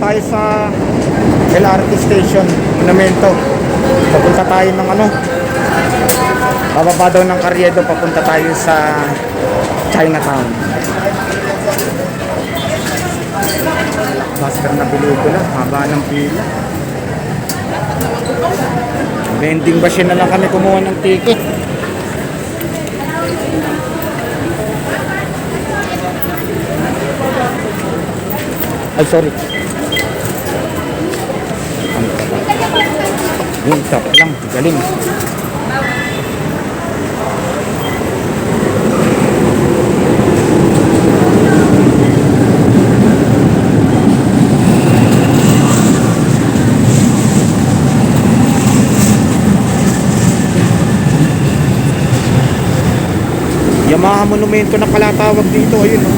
tayo sa LRT station, Monumento. Papunta tayo ng ano, bababa daw ng Carriedo, papunta tayo sa Chinatown. Buster na pelikula, haba ng pila. Vending machine na lang kami kumuha ng ticket. Ay, sorry. Ano ka ba? Yung tap lang, galing. Yamaha Monumento na pala tawag dito, ayun oh.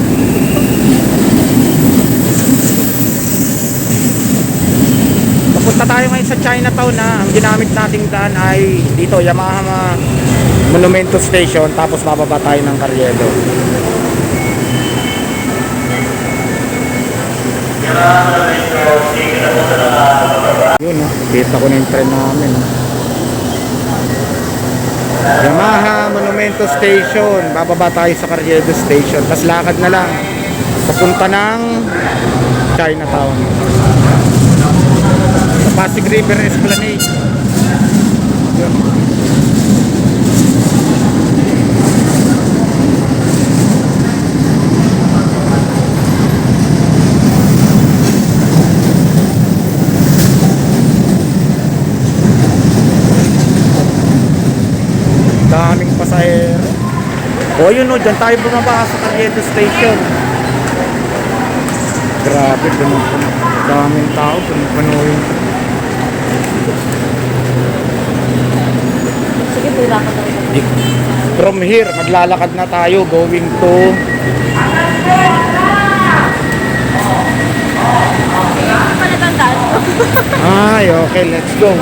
Papunta tayo ngayon sa Chinatown na ang ginamit nating daan ay dito, Yamaha Monumento Station, tapos bababa tayo ng Carriedo. Yun oh, kita ko na yung tren namin. Yamaha Monumento Station, bababa tayo sa Carriedo Station, tapos lakad na lang papunta ng Chinatown, sa Pasig River Esplanade. Yun. Daming pasahero. O yun o, dyan tayo bumaba sa Carriedo Station. Grabe, daming tao, panoyin. Sige po, dapat ako. From here, maglalakad na tayo going to Palatandaan ko. ay, okay, let's go.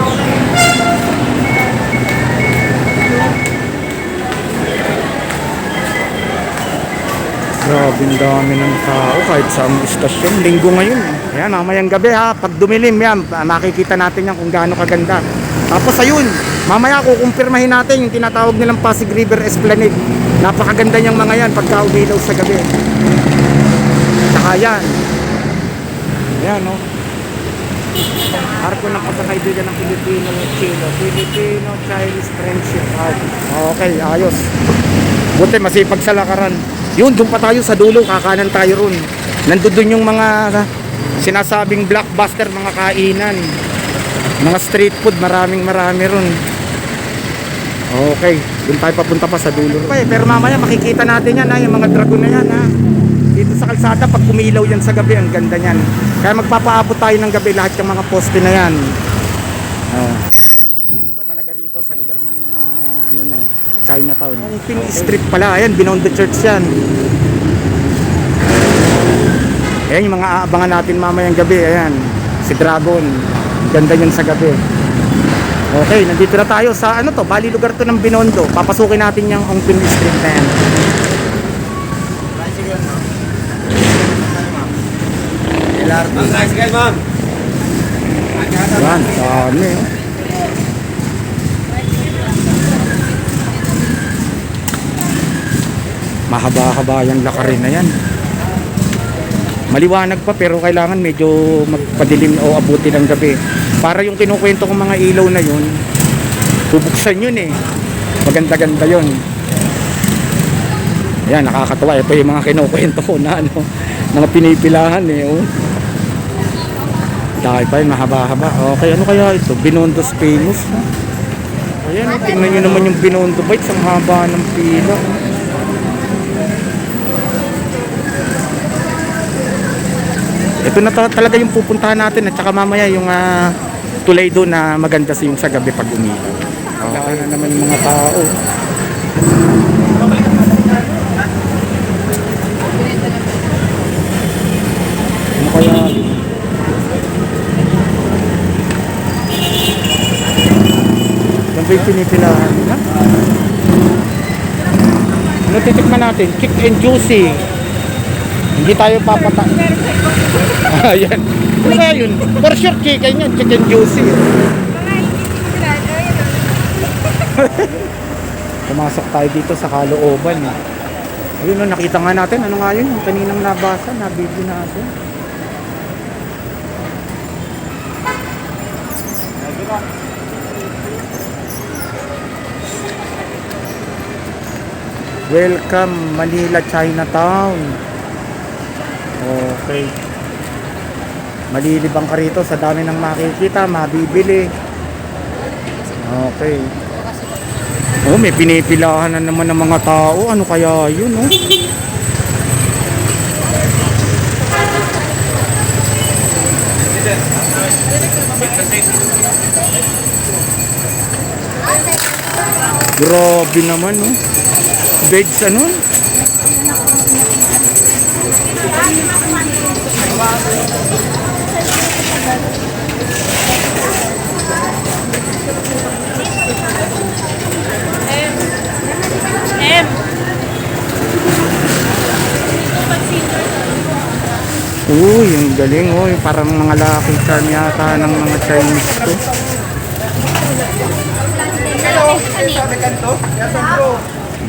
Grabe, dami ng tao kahit sa istasyon. Linggo ngayon. Ayan, mamayang gabi ha. Pag dumilim yan, makikita natin yan kung gaano kaganda. Tapos ayun, mamaya kukumpirmahin natin yung tinatawag nilang Pasig River Esplanade. Napakaganda niyang mga yan pagka umilaw sa gabi. Saka yan. Ayan, no? Arko ng pagkakaibigan ng Pilipino at Chino. Filipino-Chinese Friendship Art. Okay, ayos. Buti masipag sa lakaran. Yun, doon pa tayo sa dulo, kakanan tayo ron. Nandun yung mga sinasabing blockbuster, mga kainan, mga street food, marami ron. Okay, doon tayo papunta pa sa dulo. Okay, pero mamaya makikita natin yan ha, yung mga dragon na yan ha. Dito sa kalsada, pag kumilaw yan sa gabi, ang ganda yan. Kaya magpapaabot tayo ng gabi lahat yung mga poste na yan. Pa talaga rito sa lugar ng mga ano na Chinatown. Ang Pin Street pala, ayan, Binondo Church yan. Ayan yung mga aabangan natin mamayang gabi, ayan, si Dragon. Ganda yun sa gabi. Okay, nandito na tayo sa ano to, bali lugar to ng Binondo. Papasukin natin yung Ong Pin Street na yan. LRT. Sige, ma'am. Yan, dami oh. Mahaba-haba yung lakarin na yan. Maliwanag pa pero kailangan medyo magpadilim o abuti ng gabi. Para yung kinukwento kong mga ilaw na yun, bubuksan yun eh. Maganda-ganda yun. Yan, nakakatawa. Ito yung mga kinukwento ko na ano, mga pinipilahan eh. Oh. Dahil pa yun, mahaba-haba. Okay, ano kaya ito? Binondo's famous. Ha? Ayan, tingnan nyo naman yung Binondo Bites. Ang haba ng pila. Ito na talaga yung pupuntahan natin at saka mamaya yung tulay doon na maganda yung sa gabi pag umilaw. Okay na naman yung mga tao. Ano kaya? Ano ba yung pinipilahan? Ano titikman natin? Chick and juicy. Hindi tayo papata. Ayan. Ano kaya yun? For sure chicken yun, chicken juicy. Pumasok tayo dito sa kalooban. Ayun, no, nakita nga natin. Ano nga yun? Yung kaninang nabasa, nabidyo natin. Welcome Manila Chinatown. Okay. Malilibang ka rito sa dami ng makikita, mabibili. Okay. Oh, may pinipilahan na naman ng mga tao. Ano kaya yun, oh? Grabe naman, oh. Veg ano? Uy, yung galing, oh. Parang mga lucky charm yata ng mga Chinese to.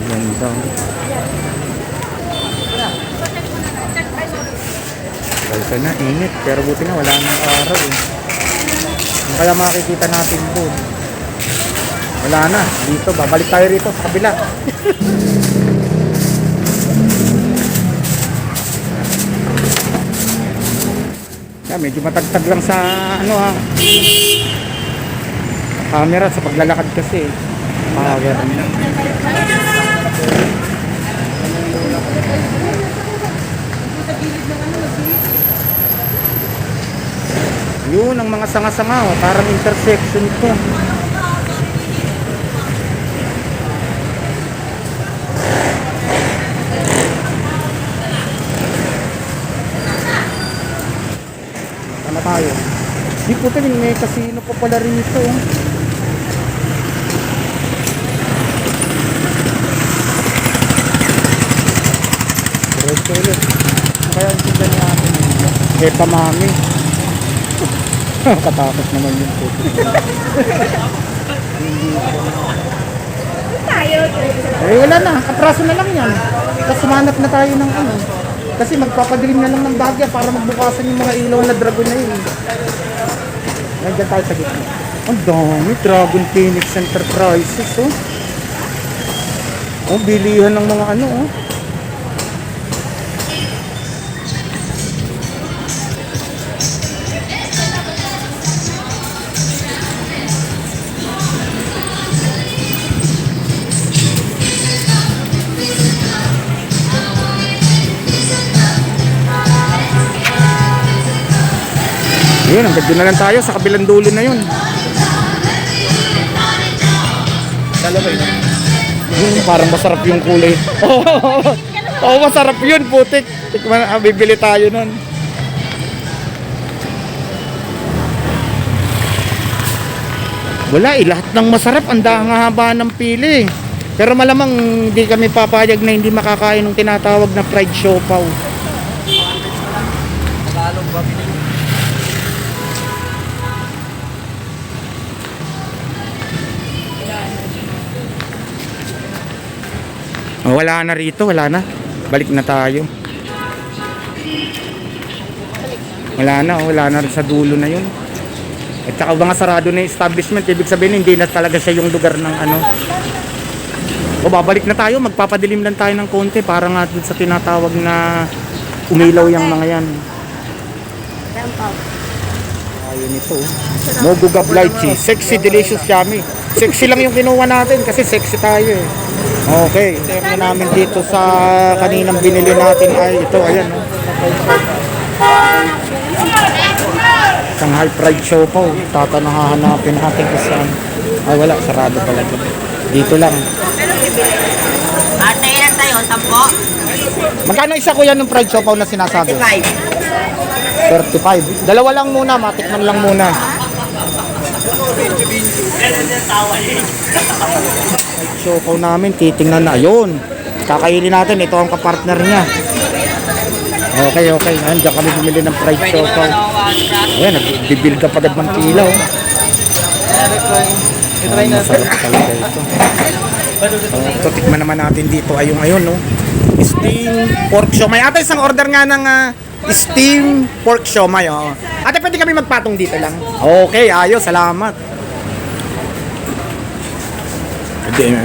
Ganda. Kalsa na, init. Pero buti na, wala nang araw eh. Ano kaya makikita natin doon? Wala na. Dito, babalik tayo rito sa kabila. Yeah, medyo matagtag lang sa ano ha. Camera sa paglalakad kasi. Power. Yun ang mga sanga-sanga, oh, parang intersection ito. Ano tayo? Di po tayo, may casino pa pala rito. Diretso ulit. Ano kaya ang tinda niya natin? Epa mami. Katakot naman yun po. Eh wala na, kapraso na lang yan. Tapos sumanap na tayo ng ano. Kasi magpapadilim na lang ng bagya para magbukasan yung mga ilaw na dragon na yun. Nandiyan tayo sa gitna. Ang dami, Dragon Phoenix Enterprises, oh. Oh, bilihan ng mga ano, oh. Yun, ang bagyo na lang tayo sa kabilang dulo na yun. Kalabay na. Yun, parang masarap yung kulay. Oo, masarap yun, putik. Tikman, bibili tayo nun. Wala eh, lahat ng masarap, ang haba ng pili. Pero malamang hindi kami papayag na hindi makakain ng tinatawag na fried siopaw. Tagalog ba pinili? Wala na rito, wala na. Balik na tayo. Wala na rin sa dulo na yun. At saka mga sarado na yung establishment, ibig sabihin hindi na talaga siya yung lugar ng ano. O babalik na tayo, magpapadilim lang tayo ng konti para nga dun sa tinatawag na umilaw yung mga yan. Ayun ito. Mogu Gablaichi, sexy, delicious, yummy. Sexy lang yung kinuha natin kasi sexy tayo eh. Okay, ito namin dito sa kaninang binili natin ay ito, ayan. Oh. Shanghai fried siopaw. Hahanapin natin kung saan. Ay wala, sarado pala ito. Dito lang. Ate, ilan tayo? 10? Magkano isa kuya ng fried siopaw na sinasabi? 35. 35. Dalawa lang muna, matikman lang muna. Siopaw namin, titingnan na. Ayun. Kakainin natin, ito ang kapartner niya. Okay, okay. Ayan, dyan kami bumili ng fried Pwede mo naman siopaw. ako one Ayan, nag-build up agad ng pila. Oh. I-try natin. Masarap talaga ito. Ito, tikman naman natin dito. Ayun, no? Steam pork siomay. Ate, isang order nga ng steam pork siomay. Oh. Ate, pwede kami magpatong dito lang? Okay, ayos. Salamat.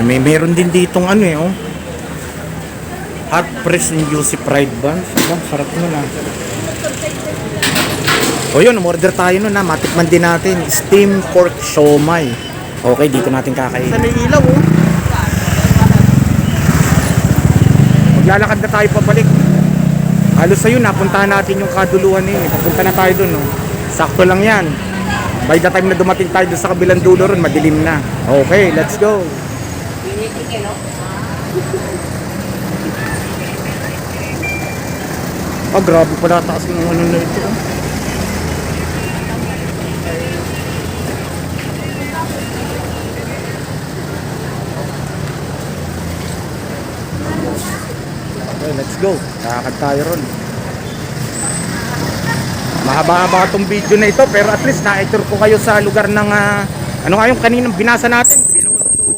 Meron din ditong ano eh, oh. Hot press and juicy fried buns. Diba? Sarap nun ah. O yun, umorder tayo nun ah. Matikman din natin. Steam pork siomay. Okay, dito natin kakain. Sa may ilaw oh. Maglalakad na tayo pabalik. Halos ayun, napuntahan natin yung kaduluhan eh. Papunta na tayo dun oh. Sakto lang yan. By the time na dumating tayo dun sa kabilang dulo ron, madilim na. Okay, let's go. Ah, grabe pala taas ng ano na ito. Oh. Okay, let's go. Kakakad tayo ron. Mahaba-haba itong video na ito, pero at least na-tour ko kayo sa lugar ng ano nga yung kaninang binasa natin. Binoon to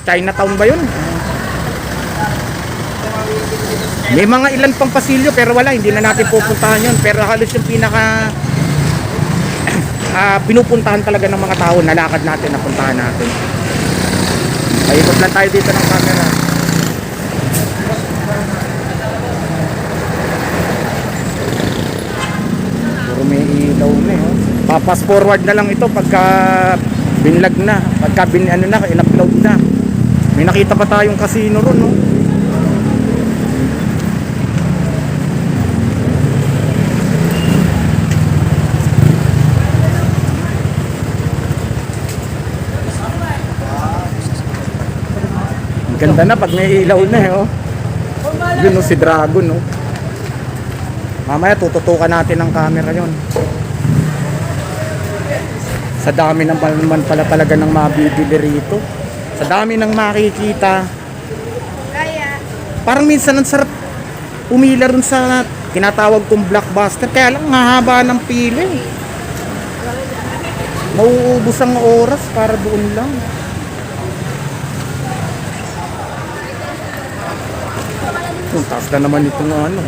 Chinatown ba yun? May mga ilan pang pasilyo pero wala, hindi na natin pupuntahan yun. Pero halos yung pinaka pinupuntahan talaga ng mga tao, nalakad natin, napuntahan natin. Paikot lang tayo dito ng camera. Puro may ilaw na eh. Oh. Papas forward na lang ito pagka binlag na, pagka in-upload na. May nakita pa tayong casino ron, no? Ganda na pag may ilaw na eh, oh. Yun, no, si Dragon, no. Mamaya tututukan natin ang camera yon. Sa dami naman pala talaga ng mabibili rito. Sa dami ng makikita. Parang minsan ang sarap umila rin sa tinatawag kong blockbuster. Kaya lang hahaba ng pila eh. Mauubos ang oras para doon lang. Yung taas na naman itong ano.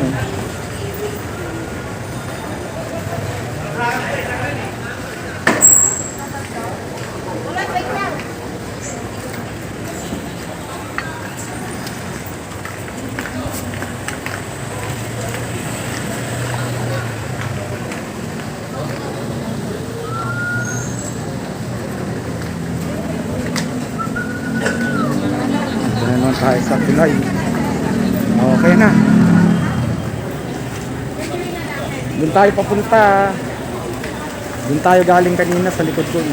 Doon naman tayo sa tulay. Okay na. Doon tayo papunta. Doon tayo galing kanina sa likod ko.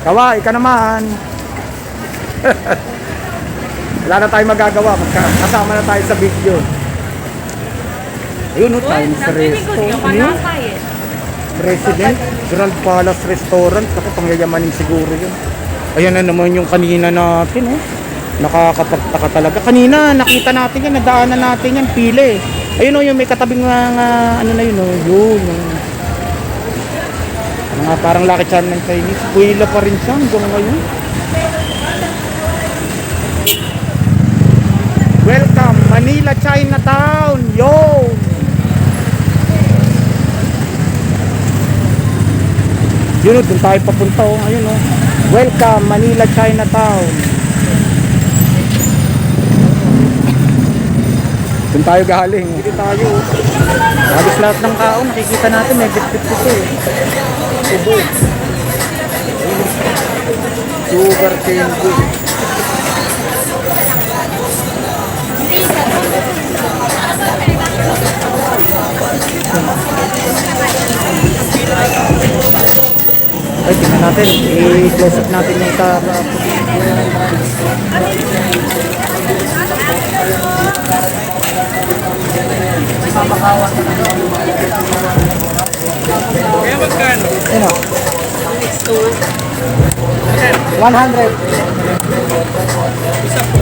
Kawai ka naman. Wala na tayong magagawa. Kasama na tayo sa video. Ayun, no, Times Resto. Ano? President, Grand Palace Restaurant. Ako, pangyayamanin siguro yun. Ayan na naman yung kanina natin, oh. Nakakapagtaka talaga. Kanina, nakita natin yan, nadaanan natin yan, pila eh. Ayun, oh, yung may katabing mga, ano na yun, oh, yun. Mga parang Lucky Charm ng Chinese. Buwila pa rin siya hanggang ngayon. Welcome, Manila Chinatown. Yo! Yun, doon tayo papunta, oh. Ayun, oh. Welcome, Manila Chinatown. Doon tayo galing. Dito tayo, oh. Halos lahat ng tao, nakikita natin, may bit-bit ito, eh. Ubo. Sugar cane juice. Ay, tingnan natin. I-close up natin yung tara. Magkano? Ano? 100. Isa po.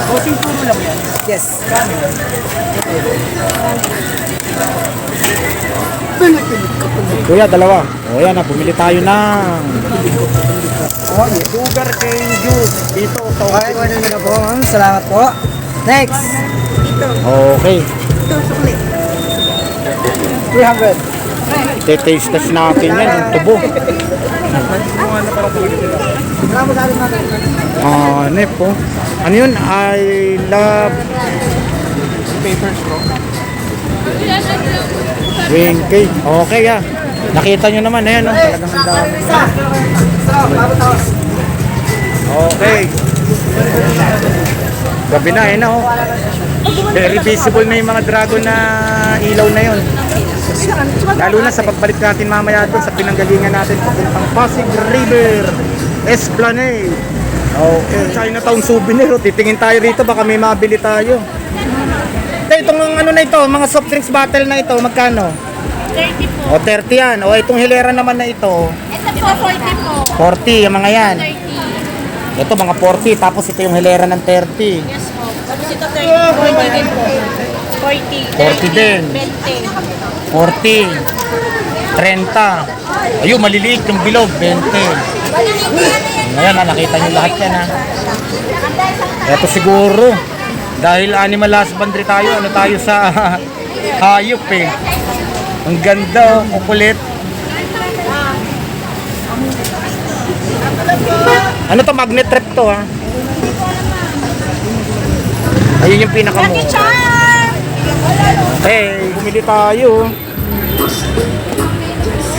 Bossing puro lang yan. Yes. Kano yan? Kuya, dalawa. O yan na, bumili tayo ng sugar cane juice. Dito, Okay, ano na po, ma'am. Salamat po. Next. Okay. 300. Te-taste test natin yan, yung tubo. Salamat sa atin natin. Nep po. Ano yun? I love Papers bro. wing cake. Okay ah. Nakita nyo naman, ayan. Talagang ang dami. Okay. Gabi na, eh na oh. Very visible na yung mga dragon na ilaw na yun. Lalo na sa pagbalik natin mamaya doon sa pinanggalingan natin papuntang Pasig River Esplanade. Okay. Chinatown souvenir. Oh. Titingin tayo rito, baka may mabili tayo. Itong ano na ito, mga soft drinks bottle na ito, magkano? 30 po. O 30 yan. O itong hilera naman na ito, Ito po, 40 po. 40 yung mga yan. 30. Ito mga 40, tapos ito yung hilera ng 30. Yes po. Tapos ito 30. 40 din po. 40. 40 din. 20. 40, 30. Ayun, maliliit yung bilog, 20. Ayan, nakita nyo lahat yan ha. Ito siguro, dahil animal husbandry tayo, ano tayo sa hayop eh. Ang ganda, kukulit. Ano to, magnet trap to ha? Ayun yung pinaka-mo. Hey, bumili tayo.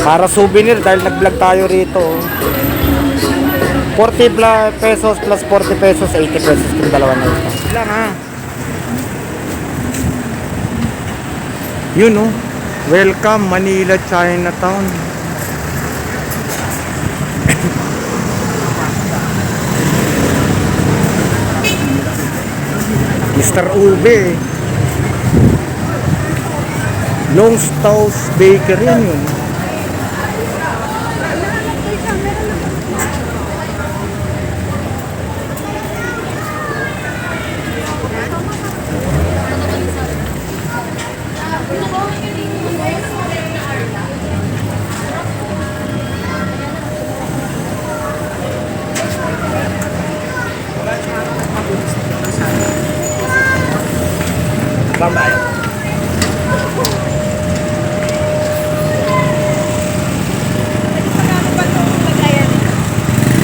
Para souvenir dahil nag-vlog tayo rito. 40 pesos plus 40 pesos, 80 pesos yung dalawa na ito. Lang ha. Yun oh. Welcome Manila, Chinatown. Mr. Ube. Longstow's Bakery yun. Bye-bye.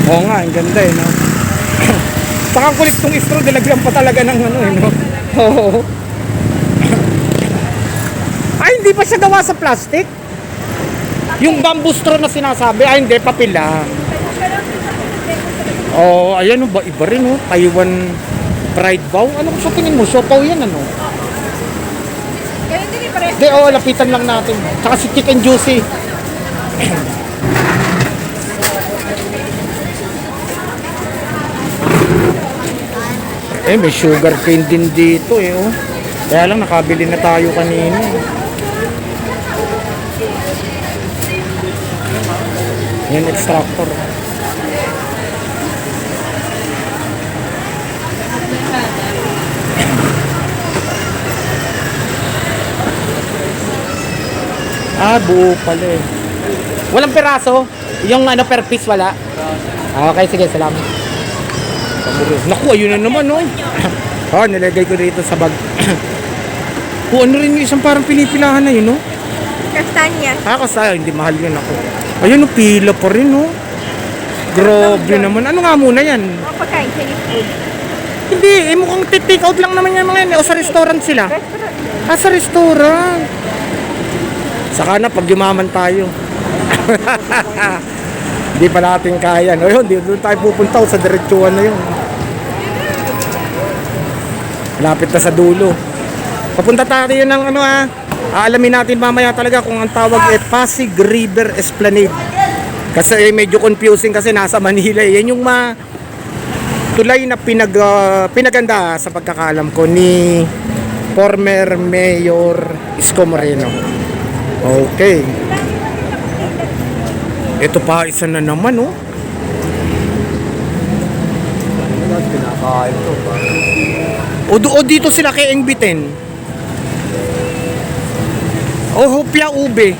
Oo nga, ang ganda eh, no? Saka kulit tong straw, dilagyan pa talaga ng ano eh, no? Oo. Ay, hindi pa siya gawa sa plastic? Yung bamboo straw na sinasabi, ay hindi, papel lang. Oo, ayan o, iba rin o, Taiwan Pride Bow. Ano sa tingin mo? Siopaw yan, ano? Hindi, oo, lapitan lang natin. Tsaka si Chicken Juicy. May sugar cane din dito eh, oh. Kaya lang nakabili na tayo kanina. Yan, extractor. Buo pala eh. Walang peraso? Yung ano, per piece wala? Okay, sige, salamat. Naku, ayun na naman, no? Nilagay ko dito sa bag. Ano rin yung isang parang pinipilahan na yun, no? Kastanya. Kasi hindi mahal yun ako. Ayun, no, pila pa rin, no? Grabe naman. Ano nga muna yan? Mga pagkain, Chinese food. Hindi, mukhang take out lang naman yung mga yan. O sa restaurant sila? Sa restaurant. Saka na, pag yumaman tayo. Hindi pa natin kaya. No, yun, doon tayo pupunta sa diretsuhan na yun. Lapit na sa dulo. Papunta tayo ng ano ha. Aalamin natin mamaya talaga kung ang tawag ay Pasig River Esplanade. Kasi medyo confusing kasi nasa Manila. Yan yung tulay na pinaganda sa pagkakalam ko ni former Mayor Isko Moreno. Okay. Ito pa, isa na naman, oh. Pinakain to ba? O dito sila kay Engbitin. O hopya ube.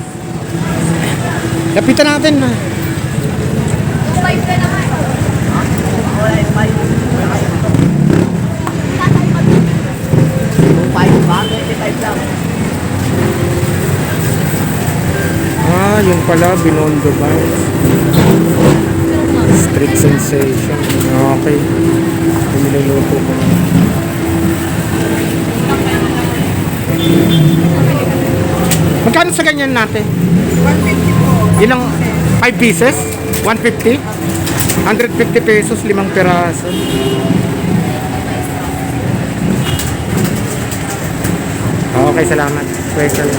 Lapitan natin na. Ah, yun pala, Binondo ba? Street sensation. Okay. Niluluto ko. Magkano sa ganyan natin? 150 po. Ilang 5 pieces? 150? 150 pesos, 5 piraso. Okay, salamat. Special.